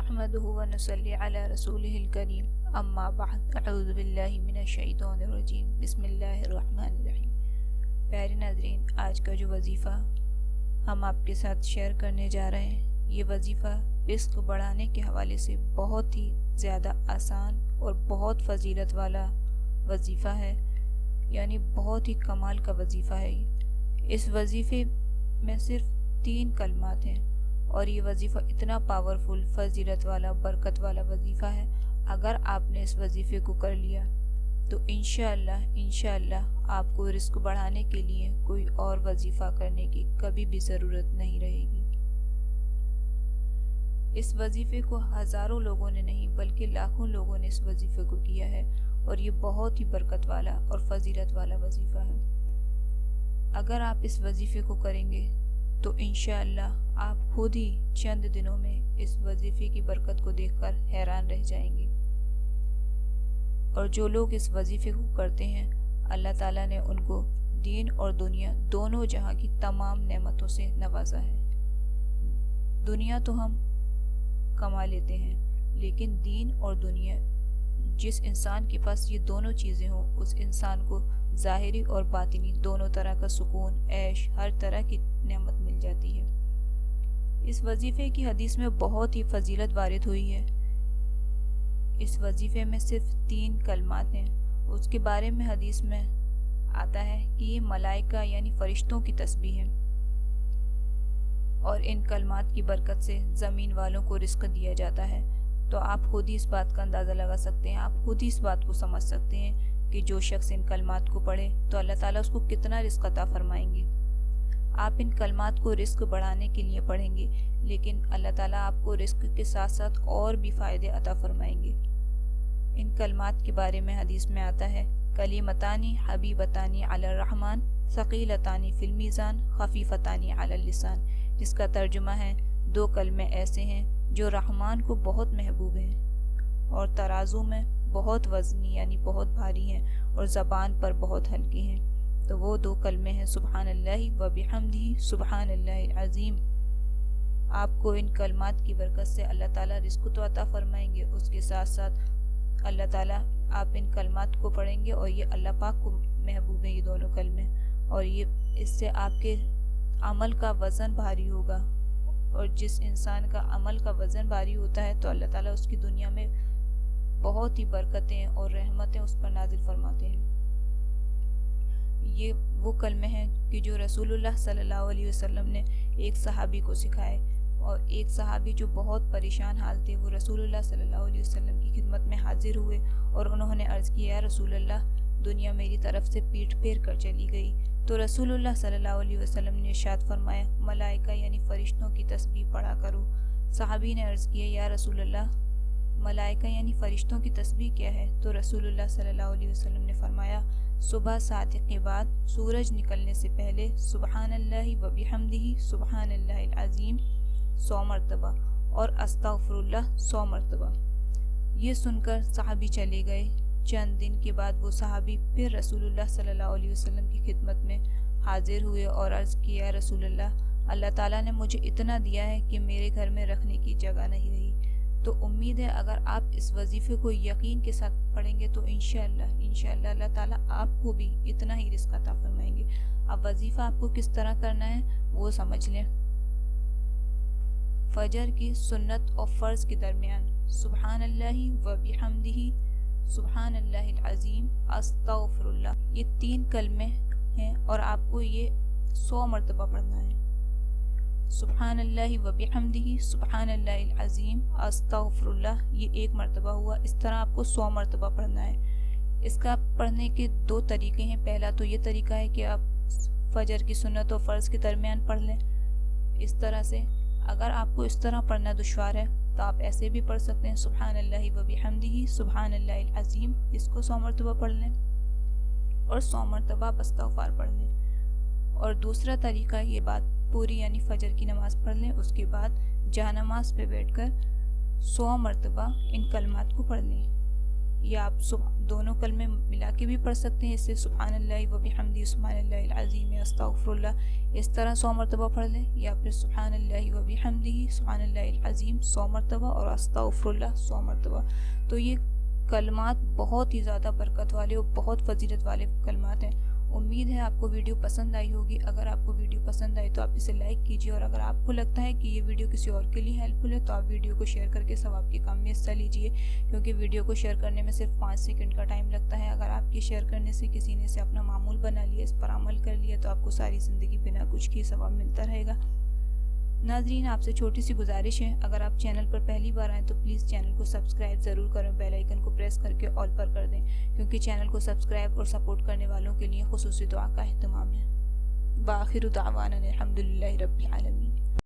نحمده ونصلي على رسوله الكريم اما بعد اعوذ باللہ من الشیطان الرجیم بسم اللہ الرحمن الرحیم۔ پیارے ناظرین، آج کا جو وظیفہ ہم آپ کے ساتھ شیئر کرنے جا رہے ہیں، یہ وظیفہ رزق بڑھانے کے حوالے سے بہت ہی زیادہ آسان اور بہت فضیلت والا وظیفہ ہے، یعنی بہت ہی کمال کا وظیفہ ہے۔ اس وظیفے میں صرف 3 کلمات ہیں اور یہ وظیفہ اتنا پاورفل، فضیلت والا، برکت والا وظیفہ ہے۔ اگر آپ نے اس وظیفے کو کر لیا تو انشاءاللہ آپ کو رزق بڑھانے کے لیے کوئی اور وظیفہ کرنے کی کبھی بھی ضرورت نہیں رہے گی۔ اس وظیفے کو ہزاروں لوگوں نے نہیں بلکہ لاکھوں لوگوں نے اس وظیفے کو کیا ہے، اور یہ بہت ہی برکت والا اور فضیلت والا وظیفہ ہے۔ اگر آپ اس وظیفے کو کریں گے تو انشاءاللہ آپ خود ہی چند دنوں میں اس وظیفے کی برکت کو دیکھ کر حیران رہ جائیں گے۔ اور جو لوگ اس وظیفے کو کرتے ہیں، اللہ تعالیٰ نے ان کو دین اور دنیا دونوں جہاں کی تمام نعمتوں سے نوازا ہے۔ دنیا تو ہم کما لیتے ہیں، لیکن دین اور دنیا، جس انسان کے پاس یہ دونوں چیزیں ہوں، اس انسان کو ظاہری اور باطنی دونوں طرح کا سکون، عیش، ہر طرح کی نعمت مل جاتی ہے۔ اس وظیفے کی حدیث میں بہت ہی فضیلت وارد ہوئی ہے۔ اس وظیفے میں صرف 3 کلمات ہیں۔ اس کے بارے میں حدیث میں آتا ہے کہ یہ ملائکہ یعنی فرشتوں کی تسبیح ہے، اور ان کلمات کی برکت سے زمین والوں کو رزق دیا جاتا ہے۔ تو آپ خود ہی اس بات کا اندازہ لگا سکتے ہیں، آپ خود ہی اس بات کو سمجھ سکتے ہیں کہ جو شخص ان کلمات کو پڑھے تو اللہ تعالیٰ اس کو کتنا رزق عطا فرمائیں گے۔ آپ ان کلمات کو رزق بڑھانے کے لیے پڑھیں گے، لیکن اللہ تعالیٰ آپ کو رزق کے ساتھ ساتھ اور بھی فائدے عطا فرمائیں گے۔ ان کلمات کے بارے میں حدیث میں آتا ہے، کلیمتانی حبیبتانی علی الرحمن ثقیلتانی فی المیزان خفیفتانی علی اللسان، جس کا ترجمہ ہے 2 کلمے ایسے ہیں جو رحمان کو بہت محبوب ہیں اور ترازو میں بہت وزنی یعنی بہت بھاری ہیں اور زبان پر بہت ہلکی ہیں۔ تو وہ 2 کلمے ہیں سبحان اللہ و بحمدہ سبحان اللہ العظیم۔ آپ کو ان کلمات کی برکت سے اللہ تعالیٰ رزق تو عطا فرمائیں گے، اس کے ساتھ ساتھ اللہ تعالیٰ آپ ان کلمات کو پڑھیں گے اور یہ اللہ پاک کو محبوب ہیں یہ دونوں کلمے، اور یہ اس سے آپ کے عمل کا وزن بھاری ہوگا، اور جس انسان کا عمل کا وزن بھاری ہوتا ہے تو اللہ تعالیٰ اس کی دنیا میں بہت ہی برکتیں اور رحمتیں اس پر نازل فرماتے ہیں۔ یہ وہ کلمے ہیں کہ جو رسول اللہ صلی اللہ علیہ وسلم نے ایک صحابی کو سکھائے، اور ایک صحابی جو بہت پریشان حال تھے، وہ رسول اللہ صلی اللہ علیہ وسلم کی خدمت میں حاضر ہوئے اور انہوں نے عرض کیا، یا رسول اللہ، دنیا میری طرف سے پیٹھ پھیر کر چلی گئی۔ تو رسول اللہ صلی اللہ علیہ وسلم نے ارشاد فرمایا، ملائکہ یعنی فرشتوں کی تسبیح پڑھا کرو۔ صحابی نے عرض کیا، یا رسول اللہ، ملائکہ یعنی فرشتوں کی تسبیح کیا ہے؟ تو رسول اللہ صلی اللہ علیہ وسلم نے فرمایا، صبح صادق کے بعد سورج نکلنے سے پہلے سبحان اللہ و بحمدہ سبحان اللہ العظیم 100 مرتبہ اور استغفر اللہ 100 مرتبہ۔ یہ سن کر صحابی چلے گئے۔ چند دن کے بعد وہ صحابی پھر رسول اللہ صلی اللہ علیہ وسلم کی خدمت میں حاضر ہوئے اور عرض کیا، رسول اللہ، اللہ تعالیٰ نے مجھے اتنا دیا ہے کہ میرے گھر میں رکھنے کی جگہ نہیں رہی۔ تو امید ہے اگر آپ اس وظیفے کو یقین کے ساتھ پڑھیں گے تو انشاءاللہ اللہ تعالیٰ آپ کو بھی اتنا ہی رزق عطا فرمائیں گے۔ اب وظیفہ آپ کو کس طرح کرنا ہے وہ سمجھ لیں۔ فجر کی سنت اور فرض کے درمیان سبحان اللہ و بحمدہ سبحان اللہ العظیم استغفر اللہ، یہ 3 کلمے ہیں اور آپ کو یہ 100 مرتبہ پڑھنا ہے۔ سبحان اللہ و بحمدہ سبحان اللہ العظیم استغفر اللہ، یہ 1 مرتبہ ہوا۔ اس طرح آپ کو 100 مرتبہ پڑھنا ہے۔ اس کا پڑھنے کے 2 طریقے ہیں۔ پہلا تو یہ طریقہ ہے کہ آپ فجر کی سنت اور فرض کے درمیان پڑھ لیں اس طرح سے۔ اگر آپ کو اس طرح پڑھنا دشوار ہے تو آپ ایسے بھی پڑھ سکتے ہیں، سبحان اللہ و بحمدہ سبحان اللہ العظیم، اس کو 100 مرتبہ پڑھ لیں اور 100 مرتبہ استغفار پڑھ لیں۔ اور دوسرا طریقہ، یہ بات پوری یعنی فجر کی نماز پڑھ لیں، اس کے بعد جہاں نماز پہ بیٹھ کر 100 مرتبہ ان کلمات کو پڑھ لیں۔ یا آپ دونوں کلمے ملا کے بھی پڑھ سکتے ہیں، اس سے سبحان اللہ و بحمدہ سبحان اللہ العظیم استغفر اللہ اس طرح 100 مرتبہ پڑھ لیں، یا پھر سبحان اللہ و بحمدہ سبحان اللہ العظیم 100 مرتبہ اور استغفر اللہ 100 مرتبہ۔ تو یہ کلمات بہت ہی زیادہ برکت والے اور بہت فضیلت والے کلمات ہیں۔ امید ہے آپ کو ویڈیو پسند آئی ہوگی۔ اگر آپ کو ویڈیو پسند آئی تو آپ اسے لائک کیجیے، اور اگر آپ کو لگتا ہے کہ یہ ویڈیو کسی اور کے لیے ہیلپ فل ہے تو آپ ویڈیو کو شیئر کر کے ثواب کے کام میں حصہ لیجیے، کیونکہ ویڈیو کو شیئر کرنے میں صرف 5 سیکنڈ کا ٹائم لگتا ہے۔ اگر آپ کے شیئر کرنے سے کسی نے اسے اپنا معمول بنا لیا، اس پر عمل کر لیا، تو آپ کو ساری زندگی بنا کچھ کیے ثواب ملتا رہے گا۔ ناظرین، آپ سے چھوٹی سی گزارش ہے، اگر آپ چینل پر پہلی بار آئیں تو پلیز چینل کو سبسکرائب ضرور کریں، بیل آئیکن کو پریس کر کے آل پر کر دیں، کیونکہ چینل کو سبسکرائب اور سپورٹ کرنے والوں کے لیے خصوصی دعا کا اہتمام ہے۔ وآخر دعوانا الحمدللہ رب العالمین۔